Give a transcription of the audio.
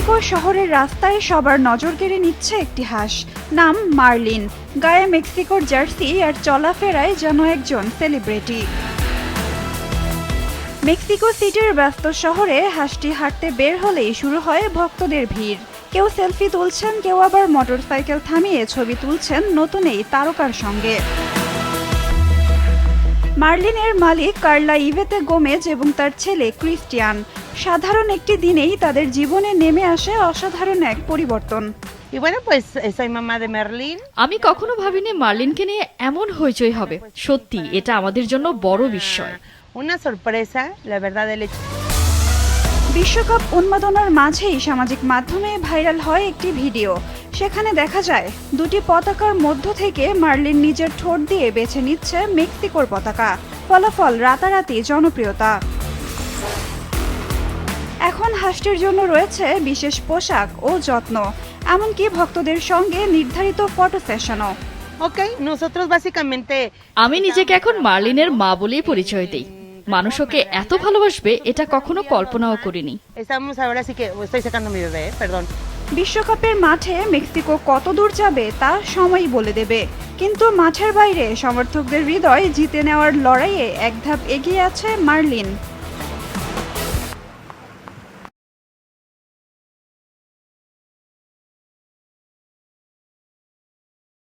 Mexico শহরের রাস্তায় সবার নজর কেড়ে নিচ্ছে একটি হাঁস, নাম মার্লিন। গায়ে মেক্সিকোর জার্সি আর চলাফেরায় যেন একজন সেলিব্রিটি। মেক্সিকো সিটির ব্যস্ত শহরে হাঁসটি হাঁটতে বের হলেই শুরু হয় ভক্তদের ভিড়। কেউ সেলফি তুলছেন, কেউ আবার মোটরসাইকেল থামিয়ে ছবি তুলছেন নতুন এই তারকার সঙ্গে। মার্লিনের মালিক কার্লা ইভেতে গোমেজ এবং তার ছেলে ক্রিস্টিয়ান। সাধারণ একটি দিনেই তাদের জীবনে নেমে আসে অসাধারণ এক পরিবর্তন। আমি কখনো ভাবিনি মার্লিনকে নিয়ে এমন হইচই হবে। সত্যি এটা আমাদের জন্য বড় বিস্ময়। বিশ্বকাপ উন্মাদনার মাঝেই সামাজিক মাধ্যমে ভাইরাল হয় একটি ভিডিও। সেখানে দেখা যায় দুটি পতাকার মধ্য থেকে মার্লিন নিজের ঠোঁট দিয়ে বেছে নিচ্ছে মেক্সিকোর পতাকা। ফলাফল রাতারাতি জনপ্রিয়তা। এখন হাঁসটির জন্য রয়েছে বিশেষ পোশাক ও যত্ন, এমনকি ভক্তদের সঙ্গে নির্ধারিত ফটো সেশনও। আমি নিজেকে এখন মার্লিনের মা বলেই পরিচয় দিই। মানুষ ওকে এত ভালোবাসবে এটা কখনো কল্পনাও করিনি। বিশ্বকাপের মাঠে মেক্সিকো কত দূর যাবে তা সময়ই বলে দেবে, কিন্তু মাঠের বাইরে সমর্থকদের হৃদয় জিতে নেওয়ার লড়াইয়ে এক ধাপ এগিয়ে আছে মার্লিন।